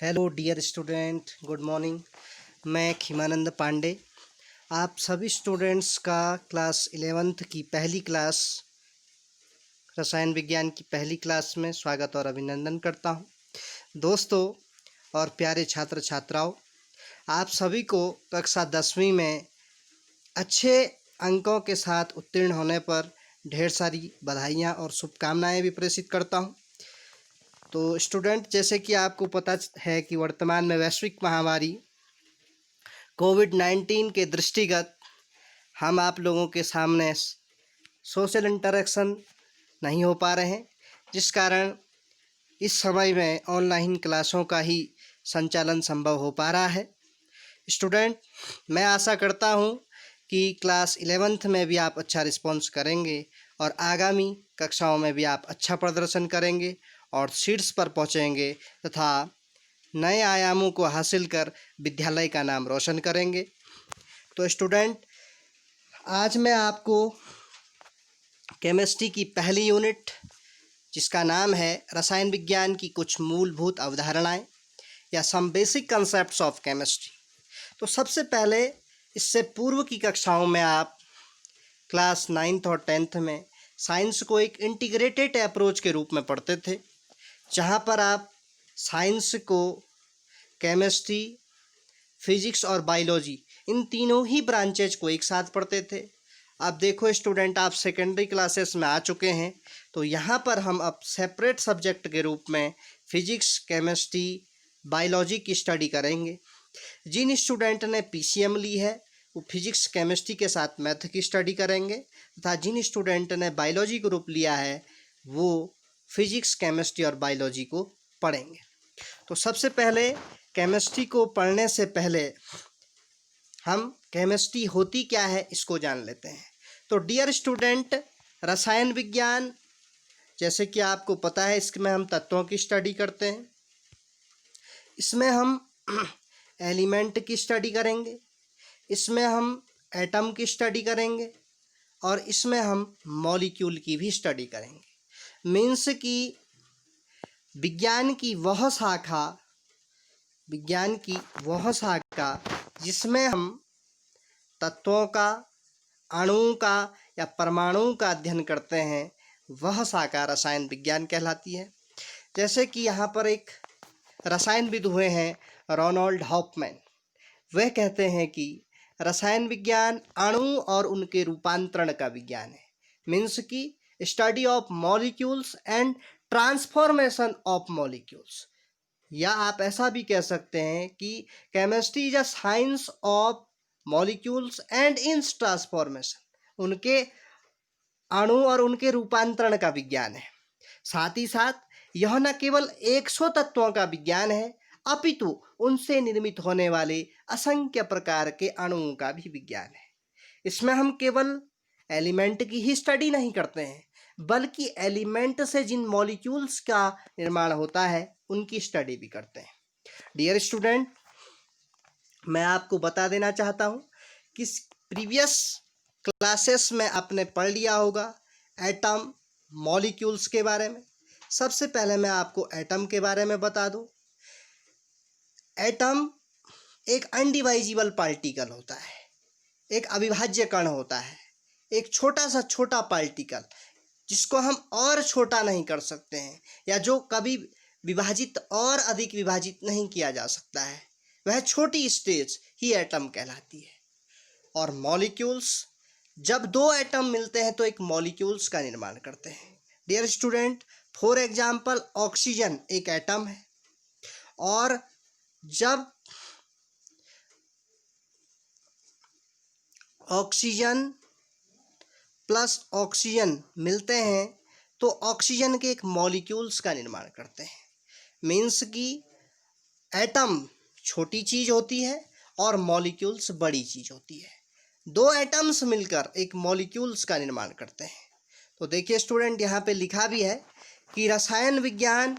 Hello dear student, good morning. मैं खीमानंद पांडे आप सभी स्टूडेंट्स का क्लास 11th की पहली क्लास रसायन विज्ञान की पहली क्लास में स्वागत और अभिनंदन करता हूं। दोस्तों और प्यारे छात्र छात्राओं, आप सभी को कक्षा 10वीं में अच्छे अंकों के साथ उत्तीर्ण होने पर ढेर सारी बधाइयाँ और शुभकामनाएँ भी प्रेषित करता हूँ। तो स्टूडेंट, जैसे कि आपको पता है कि वर्तमान में वैश्विक महामारी कोविड-19 के दृष्टिगत हम आप लोगों के सामने सोशल इंटरेक्शन नहीं हो पा रहे हैं, जिस कारण इस समय में ऑनलाइन क्लासों का ही संचालन संभव हो पा रहा है। स्टूडेंट, मैं आशा करता हूं कि क्लास 11th में भी आप अच्छा रिस्पॉन्स करेंगे और आगामी कक्षाओं में भी आप अच्छा प्रदर्शन करेंगे और शीर्ष पर पहुंचेंगे तथा नए आयामों को हासिल कर विद्यालय का नाम रोशन करेंगे। तो स्टूडेंट, आज मैं आपको केमिस्ट्री की पहली यूनिट, जिसका नाम है रसायन विज्ञान की कुछ मूलभूत अवधारणाएं या some basic concepts of chemistry. तो सबसे पहले, इससे पूर्व की कक्षाओं में आप क्लास 9th और 10th में साइंस को एक इंटीग्रेटेड अप्रोच के रूप में पढ़ते थे, जहां पर आप साइंस को केमिस्ट्री, फिजिक्स और बायोलॉजी, इन तीनों ही ब्रांचेज को एक साथ पढ़ते थे। अब देखो स्टूडेंट, आप सेकेंडरी क्लासेस में आ चुके हैं, तो यहाँ पर हम अब सेपरेट सब्जेक्ट के रूप में फिजिक्स, केमिस्ट्री, बायोलॉजी की स्टडी करेंगे। जिन स्टूडेंट ने पीसीएम ली है वो फिजिक्स केमिस्ट्री के साथ मैथ की स्टडी करेंगे, तथा जिन स्टूडेंट ने बायोलॉजी ग्रुप लिया है वो फिजिक्स, केमिस्ट्री और बायोलॉजी को पढ़ेंगे। तो सबसे पहले केमिस्ट्री को पढ़ने से पहले हम केमिस्ट्री होती क्या है इसको जान लेते हैं। तो डियर स्टूडेंट, रसायन विज्ञान, जैसे कि आपको पता है, इसमें हम तत्वों की स्टडी करते हैं। इसमें हम एलिमेंट की स्टडी करेंगे, इसमें हम एटम की स्टडी करेंगे और इसमें हम मॉलिक्यूल की भी स्टडी करेंगे। मीन्स कि विज्ञान की वह शाखा जिसमें हम तत्वों का, अणुओं का या परमाणुओं का अध्ययन करते हैं, वह शाखा रसायन विज्ञान कहलाती है। जैसे कि यहाँ पर एक रसायनविद हुए हैं रोनाल्ड हॉफमैन। वह कहते हैं कि रसायन विज्ञान अणु और उनके रूपांतरण का विज्ञान है। मीन्स की study of molecules and transformation of molecules, या आप ऐसा भी कह सकते हैं कि chemistry is a science of molecules and its transformation, उनके अणु और उनके रूपांतरण का विज्ञान है। साथ ही साथ यह न केवल 100 तत्वों का विज्ञान है, अपितु उनसे निर्मित होने वाले असंख्य प्रकार के अणुओं का भी विज्ञान है। इसमें हम केवल एलिमेंट की ही स्टडी नहीं करते हैं, बल्कि एलिमेंट से जिन मॉलिक्यूल्स का निर्माण होता है उनकी स्टडी भी करते हैं। डियर स्टूडेंट, मैं आपको बता देना चाहता हूँ कि प्रीवियस क्लासेस में आपने पढ़ लिया होगा एटम, मॉलिक्यूल्स के बारे में। सबसे पहले मैं आपको एटम के बारे में बता दूं। एटम एक अनडिवाइजिबल पार्टिकल होता है, एक अविभाज्य कण होता है, एक छोटा सा छोटा पार्टिकल जिसको हम और छोटा नहीं कर सकते हैं, या जो कभी विभाजित और अधिक विभाजित नहीं किया जा सकता है, वह छोटी स्टेज ही एटम कहलाती है। और मॉलिक्यूल्स, जब दो एटम मिलते हैं तो एक मॉलिक्यूल्स का निर्माण करते हैं। Dear student, for example oxygen एक एटम है, और जब ऑक्सीजन प्लस ऑक्सीजन मिलते हैं तो ऑक्सीजन के एक मॉलिक्यूल्स का निर्माण करते हैं। मीन्स कि एटम छोटी चीज़ होती है और मॉलिक्यूल्स बड़ी चीज़ होती है। दो एटम्स मिलकर एक मॉलिक्यूल्स का निर्माण करते हैं। तो देखिए स्टूडेंट, यहाँ पे लिखा भी है कि रसायन विज्ञान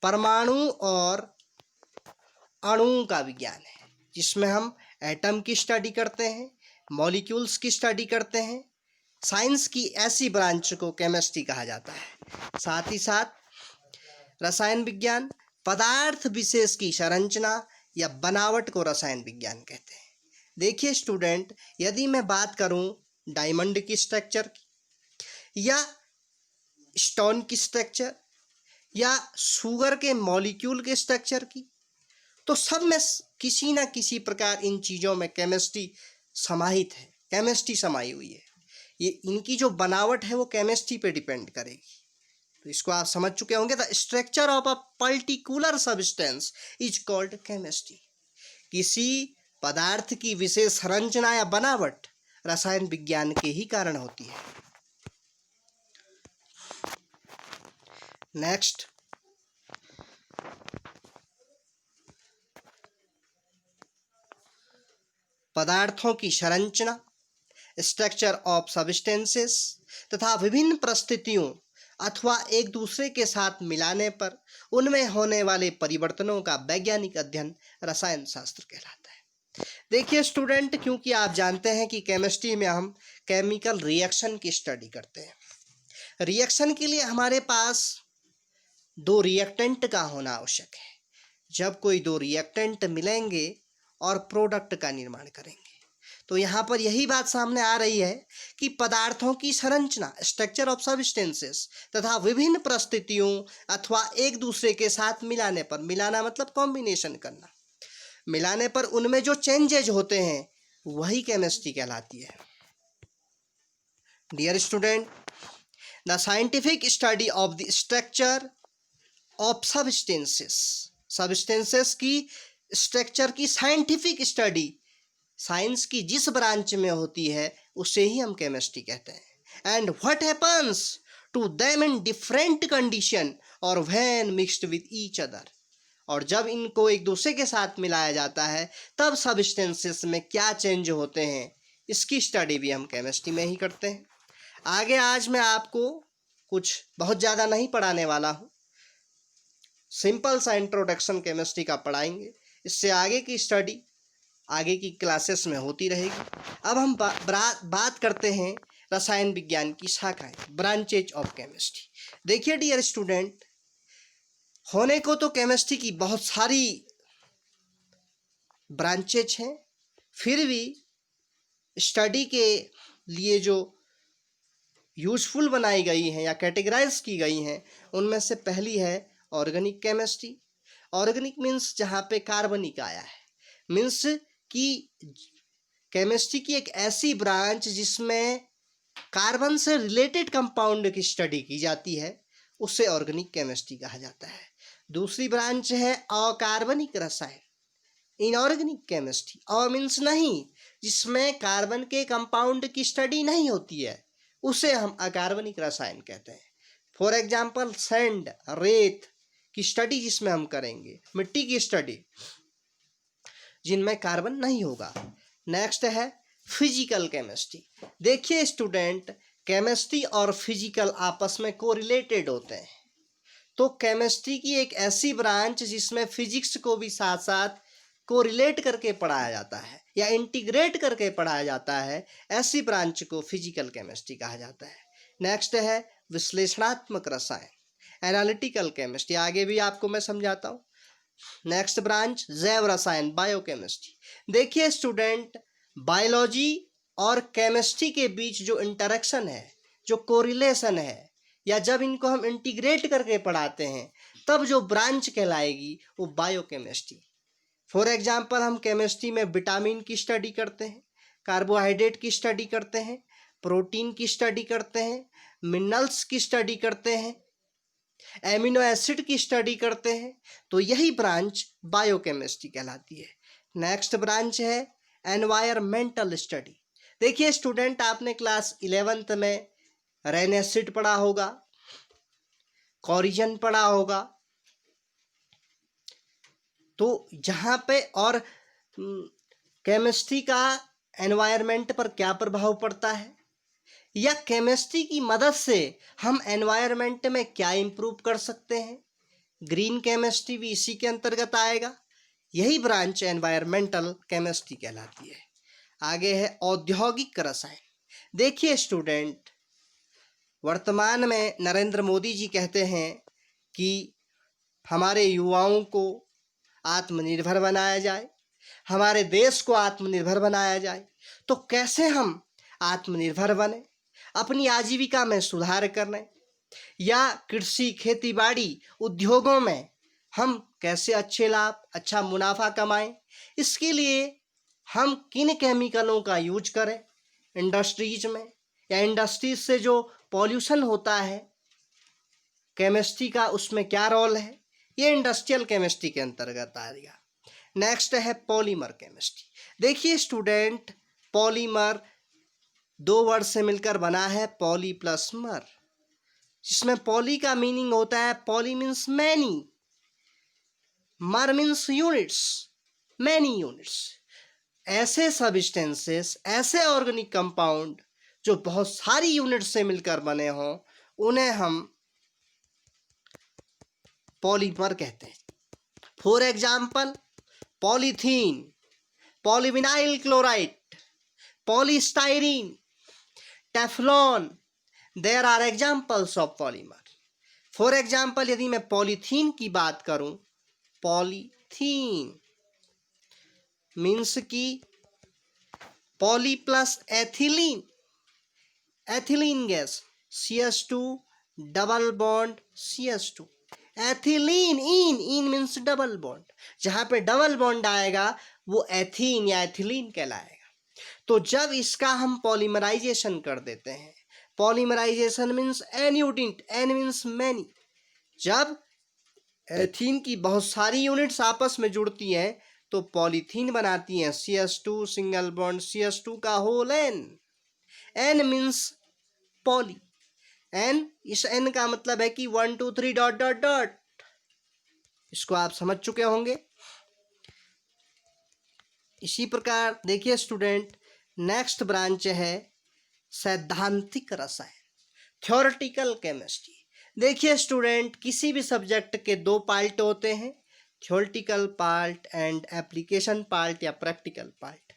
परमाणु और अणुओं का विज्ञान है, जिसमें हम एटम की स्टडी करते हैं, मॉलिक्यूल्स की स्टडी करते हैं। साइंस की ऐसी ब्रांच को केमिस्ट्री कहा जाता है। साथ ही साथ रसायन विज्ञान पदार्थ विशेष की संरचना या बनावट को रसायन विज्ञान कहते हैं। देखिए स्टूडेंट, यदि मैं बात करूं डायमंड की स्ट्रक्चर की या स्टोन की स्ट्रक्चर या शुगर के मॉलिक्यूल के स्ट्रक्चर की, तो सब में किसी ना किसी प्रकार इन चीज़ों में केमिस्ट्री समाहित है, केमिस्ट्री समाई हुई है। ये इनकी जो बनावट है वो केमिस्ट्री पे डिपेंड करेगी। तो इसको आप समझ चुके होंगे। The structure of a particular substance is called chemistry. किसी पदार्थ की विशेष संरचना या बनावट रसायन विज्ञान के ही कारण होती है। नेक्स्ट, पदार्थों की संरचना, स्ट्रक्चर ऑफ सब्सटेंसेस तथा विभिन्न परिस्थितियों अथवा एक दूसरे के साथ मिलाने पर उनमें होने वाले परिवर्तनों का वैज्ञानिक अध्ययन रसायन शास्त्र कहलाता है। देखिए स्टूडेंट, क्योंकि आप जानते हैं कि केमिस्ट्री में हम केमिकल रिएक्शन की स्टडी करते हैं। रिएक्शन के लिए हमारे पास दो रिएक्टेंट का होना आवश्यक है। जब कोई दो रिएक्टेंट मिलेंगे और प्रोडक्ट का निर्माण करेंगे, तो यहाँ पर यही बात सामने आ रही है कि पदार्थों की संरचना, स्ट्रक्चर ऑफ सब्सटेंसेस तथा विभिन्न परिस्थितियों अथवा एक दूसरे के साथ मिलाने पर, मिलाना मतलब कॉम्बिनेशन करना, मिलाने पर उनमें जो चेंजेज होते हैं वही केमिस्ट्री कहलाती है। Dear student, the scientific study of the structure of substances, substances की स्ट्रक्चर की साइंटिफिक स्टडी साइंस की जिस ब्रांच में होती है उसे ही हम केमिस्ट्री कहते हैं। And what happens to them in different condition और when mixed with each other, और जब इनको एक दूसरे के साथ मिलाया जाता है तब सब्सटेंसेस में क्या चेंज होते हैं, इसकी स्टडी भी हम केमिस्ट्री में ही करते हैं। आगे आज मैं आपको कुछ बहुत ज़्यादा नहीं पढ़ाने वाला हूँ, सिंपल सा इंट्रोडक्शन केमिस्ट्री का पढ़ाएंगे। इससे आगे की स्टडी आगे की क्लासेस में होती रहेगी। अब हम बात करते हैं रसायन विज्ञान की शाखाएं, ब्रांचेज ऑफ केमिस्ट्री। देखिए डियर स्टूडेंट, होने को तो केमिस्ट्री की बहुत सारी ब्रांचेज हैं, फिर भी स्टडी के लिए जो यूजफुल बनाई गई हैं या कैटेगराइज की गई हैं, उनमें से पहली है ऑर्गेनिक केमिस्ट्री। ऑर्गेनिक मीन्स जहाँ पे कार्बनिक आया है, मीन्स कि केमिस्ट्री की एक ऐसी ब्रांच जिसमें कार्बन से रिलेटेड कंपाउंड की स्टडी की जाती है, उसे ऑर्गेनिक केमिस्ट्री कहा जाता है। दूसरी ब्रांच है अकार्बनिक रसायन, इनऑर्गेनिक केमिस्ट्री। और मीन्स नहीं, जिसमें कार्बन के कंपाउंड की स्टडी नहीं होती है, उसे हम अकार्बनिक रसायन कहते हैं। फॉर एग्जाम्पल सैंड, रेत की स्टडी जिसमें हम करेंगे, मिट्टी की स्टडी जिनमें कार्बन नहीं होगा। नेक्स्ट है फिजिकल केमिस्ट्री। देखिए स्टूडेंट, केमिस्ट्री और फिजिकल आपस में कोरिलेटेड होते हैं। तो केमिस्ट्री की एक ऐसी ब्रांच जिसमें फिजिक्स को भी साथ साथ कोरिलेट करके पढ़ाया जाता है या इंटीग्रेट करके पढ़ाया जाता है, ऐसी ब्रांच को फिजिकल केमिस्ट्री कहा जाता है। नेक्स्ट है विश्लेषणात्मक रसायन, एनालिटिकल केमिस्ट्री। आगे भी आपको मैं समझाता हूँ। नेक्स्ट ब्रांच जैव रसायन, बायोकेमिस्ट्री। देखिए स्टूडेंट, बायोलॉजी और केमिस्ट्री के बीच जो इंटरेक्शन है, जो कोरिलेशन है, या जब इनको हम इंटीग्रेट करके पढ़ाते हैं तब जो ब्रांच कहलाएगी वो बायोकेमिस्ट्री। फॉर एग्जांपल हम केमिस्ट्री में विटामिन की स्टडी करते हैं, कार्बोहाइड्रेट की स्टडी करते हैं, प्रोटीन की स्टडी करते हैं, मिनरल्स की स्टडी करते हैं, एमिनो एसिड की स्टडी करते हैं। तो यही ब्रांच बायोकेमिस्ट्री कहलाती है। नेक्स्ट ब्रांच है एनवायरमेंटल स्टडी। देखिए स्टूडेंट, आपने क्लास 11th में रेन एसिड पढ़ा होगा, कोरिजन पढ़ा होगा। तो यहाँ पे और केमिस्ट्री का एनवायरनमेंट पर क्या प्रभाव पड़ता है, या केमिस्ट्री की मदद से हम एनवायरनमेंट में क्या इम्प्रूव कर सकते हैं, ग्रीन केमिस्ट्री भी इसी के अंतर्गत आएगा। यही ब्रांच एनवायरमेंटल केमिस्ट्री कहलाती है। आगे है औद्योगिक रसायन। देखिए स्टूडेंट, वर्तमान में नरेंद्र मोदी जी कहते हैं कि हमारे युवाओं को आत्मनिर्भर बनाया जाए, हमारे देश को आत्मनिर्भर बनाया जाए। तो कैसे हम आत्मनिर्भर बने, अपनी आजीविका में सुधार करने या कृषि, खेती बाड़ी, उद्योगों में हम कैसे अच्छे लाभ, अच्छा मुनाफा कमाएं, इसके लिए हम किन केमिकलों का यूज करें इंडस्ट्रीज में, या इंडस्ट्रीज से जो पॉल्यूशन होता है केमिस्ट्री का, उसमें क्या रोल है, ये इंडस्ट्रियल केमिस्ट्री के अंतर्गत आएगा। नेक्स्ट है पॉलीमर केमिस्ट्री। देखिए स्टूडेंट, पॉलीमर दो वर्ड से मिलकर बना है, पॉली प्लस मर, जिसमें पॉली का मीनिंग होता है, पॉली मीन्स मैनी, मर मीन्स यूनिट्स, मैनी यूनिट्स। ऐसे सब्सटेंसेस, ऐसे ऑर्गेनिक कंपाउंड जो बहुत सारी यूनिट से मिलकर बने हों, उन्हें हम पॉलीमर कहते हैं। For example, polythene, polyvinyl chloride, polystyrene, Teflon, there are examples of polymer. For example, यदि मैं पॉलीथीन की बात करूं, पॉलीथीन मीन्स की poly plus ethylene, ethylene gas, CH2 double bond CH2, ethylene, ene means double bond, जहां पे double bond आएगा वो एथीन या एथिलीन कहलाएगा। तो जब इसका हम पॉलीमराइजेशन कर देते हैं, polymerisation means n unit, n means many, जब एथीन की बहुत सारी यूनिट्स आपस में जुड़ती हैं तो पॉलीथीन बनाती हैं, CH2 सिंगल बॉन्ड CH2 का whole n means poly, n, इस एन का मतलब है कि 1 2 3 डॉट डॉट डॉट, इसको आप समझ चुके होंगे। इसी प्रकार देखिए स्टूडेंट, नेक्स्ट ब्रांच है सैद्धांतिक रसायन, थ्योरेटिकल केमिस्ट्री। देखिए स्टूडेंट, किसी भी सब्जेक्ट के दो पार्ट होते हैं, theoretical part and application part या प्रैक्टिकल पार्ट।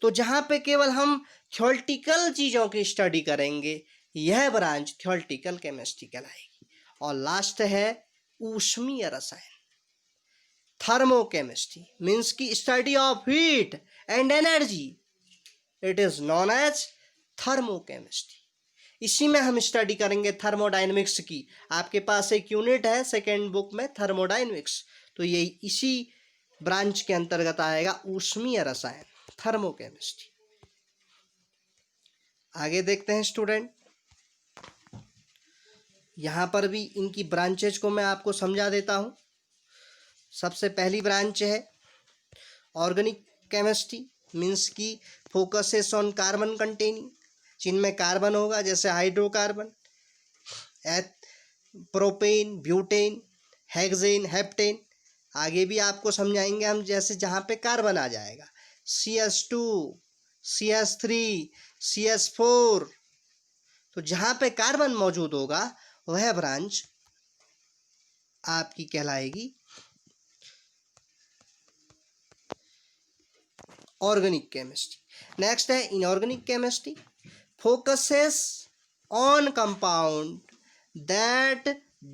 तो जहाँ पे केवल हम थ्योरेटिकल चीज़ों की स्टडी करेंगे, यह ब्रांच थ्योरेटिकल केमिस्ट्री कहलाएगी। और लास्ट है ऊष्मीय रसायन, थर्मोकेमिस्ट्री, मीन्स की study of heat and energy, it is known as thermochemistry. इसी में हम स्टडी करेंगे थर्मोडायनेमिक्स की। आपके पास एक यूनिट है सेकेंड बुक में, थर्मोडायनेमिक्स, तो ये इसी ब्रांच के अंतर्गत आएगा, ऊष्मीय रसायन, थर्मोकेमिस्ट्री। आगे देखते हैं स्टूडेंट, यहाँ पर भी इनकी ब्रांचेज को मैं आपको समझा देता हूँ। सबसे पहली ब्रांच है ऑर्गेनिक केमिस्ट्री, मीन्स की फोकसेस ऑन कार्बन कंटेनिंग, जिनमें कार्बन होगा, जैसे hydrocarbon, propane, butane, hexane, heptane. आगे भी आपको समझाएंगे हम, जैसे जहाँ पे कार्बन आ जाएगा, CH2, CH3, CH4, तो जहाँ पे कार्बन मौजूद होगा वह ब्रांच आपकी कहलाएगी ऑर्गेनिक केमिस्ट्री। नेक्स्ट है inorganic chemistry, focuses on compound that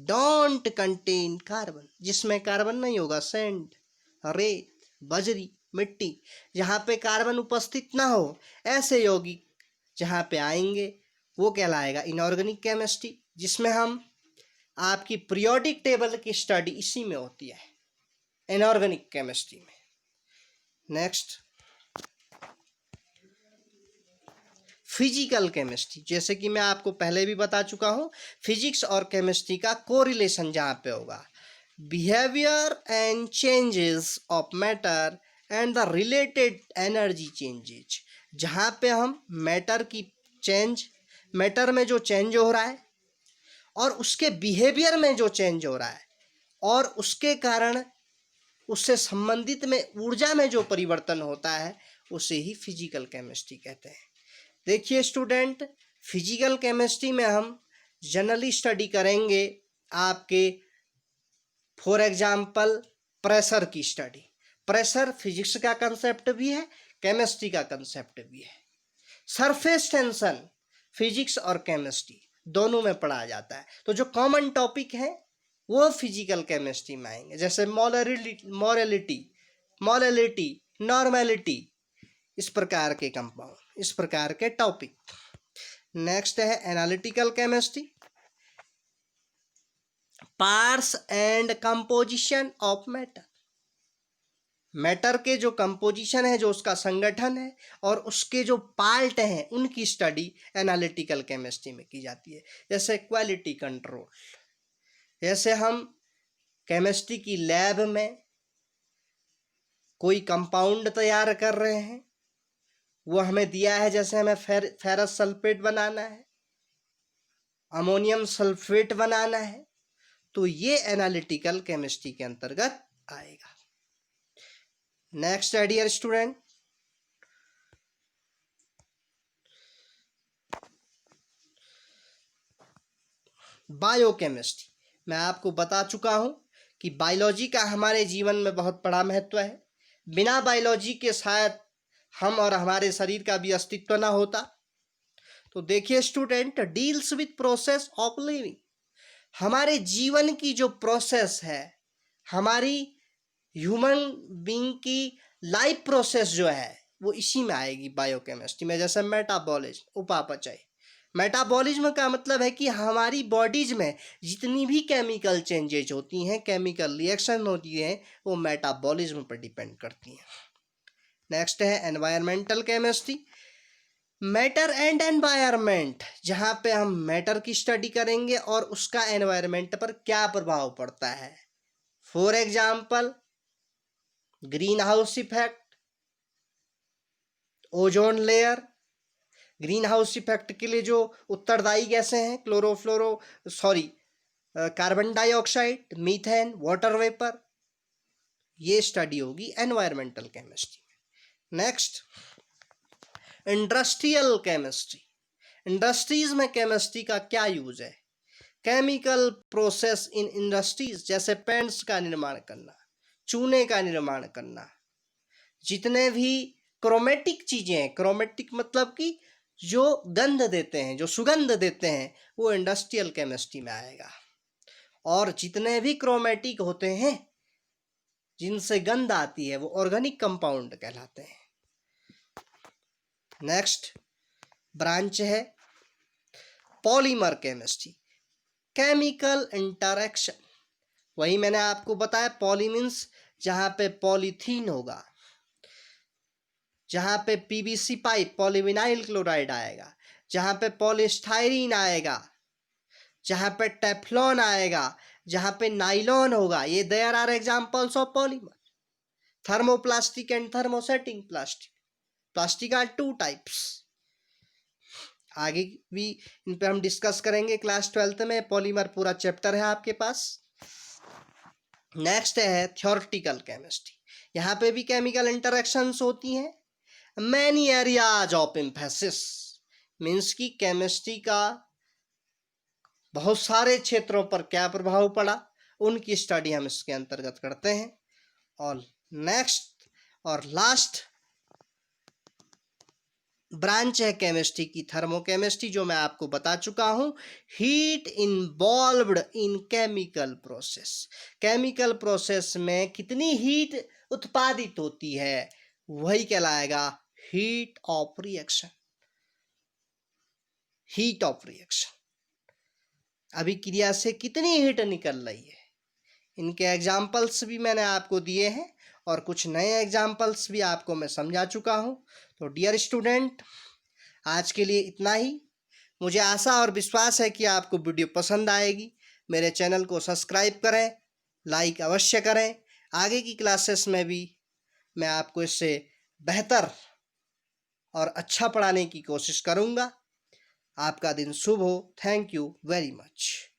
don't contain carbon, जिसमें कार्बन नहीं होगा, सैंड, रेत, बजरी, मिट्टी, जहाँ पे कार्बन उपस्थित ना हो, ऐसे यौगिक जहाँ पे आएंगे वो कहलाएगा इनऑर्गेनिक केमिस्ट्री, जिसमें हम आपकी पीरियोडिक टेबल की स्टडी इसी में होती है, इनऑर्गेनिक केमिस्ट्री में। नेक्स्ट फिजिकल केमिस्ट्री, जैसे कि मैं आपको पहले भी बता चुका हूँ, फिजिक्स और केमिस्ट्री का कोरिलेशन जहाँ पे होगा, behaviour and changes of matter and the related energy changes, जहाँ पे हम मैटर की चेंज, मैटर में जो चेंज हो रहा है और उसके बिहेवियर में जो चेंज हो रहा है और उसके कारण उससे संबंधित में ऊर्जा में जो परिवर्तन होता है, उसे ही फिजिकल केमिस्ट्री कहते हैं। देखिए स्टूडेंट, फिजिकल केमिस्ट्री में हम जनरली स्टडी करेंगे आपके फॉर एग्जांपल प्रेशर की स्टडी। प्रेशर फिजिक्स का कंसेप्ट भी है, केमिस्ट्री का कंसेप्ट भी है। सरफेस टेंशन फिजिक्स और केमिस्ट्री दोनों में पढ़ा जाता है। तो जो कॉमन टॉपिक है वो फिजिकल केमिस्ट्री में आएंगे। जैसे मोलैलिटी, नॉर्मेलिटी, इस प्रकार के कंपाउंड, इस प्रकार के टॉपिक। नेक्स्ट है analytical chemistry, parts and composition of matter. Matter के जो कंपोजिशन है, जो उसका संगठन है और उसके जो पार्ट हैं, उनकी स्टडी एनालिटिकल केमिस्ट्री में की जाती है। जैसे क्वालिटी कंट्रोल, जैसे हम केमिस्ट्री की लैब में कोई कंपाउंड तैयार कर रहे हैं, वो हमें दिया है, जैसे हमें फेरस सल्फेट बनाना है, अमोनियम सल्फेट बनाना है, तो ये एनालिटिकल केमिस्ट्री के अंतर्गत आएगा। नेक्स्ट है डियर स्टूडेंट, बायोकेमिस्ट्री। मैं आपको बता चुका हूं कि बायोलॉजी का हमारे जीवन में बहुत बड़ा महत्व है। बिना बायोलॉजी के शायद हम और हमारे शरीर का भी अस्तित्व ना होता। तो देखिए student, deals with process of living. हमारे जीवन की जो प्रोसेस है, हमारी ह्यूमन बीइंग की लाइफ प्रोसेस जो है, वो इसी में आएगी बायोकेमिस्ट्री में। जैसे मेटाबॉलिज्म, उपापचय। मेटाबॉलिज्म का मतलब है कि हमारी बॉडीज में जितनी भी केमिकल चेंजेज होती हैं, केमिकल रिएक्शन होती हैं, वो मेटाबॉलिज्म पर डिपेंड करती हैं। नेक्स्ट है environmental chemistry, matter and environment, जहाँ पे हम मैटर की स्टडी करेंगे और उसका एनवायरनमेंट पर क्या प्रभाव पड़ता है। For example, green house effect, ozone layer. Green house effect के लिए जो उत्तरदायी गैसें हैं, carbon dioxide, methane, water vapour, ये स्टडी होगी एनवायरमेंटल केमिस्ट्री में। Next, industrial chemistry. इंडस्ट्रीज में केमिस्ट्री का क्या यूज है। केमिकल प्रोसेस इन इंडस्ट्रीज, जैसे पेंट्स का निर्माण करना, चूने का निर्माण करना, जितने भी क्रोमेटिक चीजें हैं, क्रोमेटिक मतलब कि जो गंध देते हैं, जो सुगंध देते हैं, वो इंडस्ट्रियल केमिस्ट्री में आएगा। और जितने भी क्रोमेटिक होते हैं जिनसे गंध आती है, वो ऑर्गेनिक कंपाउंड कहलाते हैं। नेक्स्ट ब्रांच है पॉलीमर केमिस्ट्री, केमिकल इंटरेक्शन। वही मैंने आपको बताया, पॉली मीन्स जहां पे पॉलीथीन होगा, जहां पे पीवीसी पाइप, पॉलीविनाइल क्लोराइड आएगा, जहां पे पॉलीस्टाइरीन आएगा, जहां पे टेफ्लॉन आएगा, जहां पे नाइलॉन होगा। ये there are examples of polymer. Thermoplastic and thermosetting plastic. Plastic are 2 types. आगे भी इन पे हम डिस्कस करेंगे क्लास 12th में। पॉलीमर पूरा चैप्टर है आपके पास। नेक्स्ट है थ्योरेटिकल केमिस्ट्री। यहाँ पे भी केमिकल इंटरेक्शंस होती हैं। Many areas of emphasis, means की केमिस्ट्री का बहुत सारे क्षेत्रों पर क्या प्रभाव पड़ा, उनकी स्टडी हम इसके अंतर्गत करते हैं। और नेक्स्ट और लास्ट ब्रांच है केमिस्ट्री की थर्मोकेमिस्ट्री, जो मैं आपको बता चुका हूं। हीट इन्वॉल्व्ड इन केमिकल प्रोसेस। केमिकल प्रोसेस में कितनी हीट उत्पादित होती है, वही कहलाएगा heat of reaction. Heat of reaction, अभिक्रिया से कितनी हीट निकल रही है। इनके एग्जाम्पल्स भी मैंने आपको दिए हैं और कुछ नए एग्जाम्पल्स भी आपको मैं समझा चुका हूं। तो डियर स्टूडेंट, आज के लिए इतना ही। मुझे आशा और विश्वास है कि आपको वीडियो पसंद आएगी। मेरे चैनल को सब्सक्राइब करें, लाइक अवश्य करें। आगे की क्लासेस में भी मैं आपको इससे बेहतर और अच्छा पढ़ाने की कोशिश करूँगा। आपका दिन शुभ हो। Thank you very much.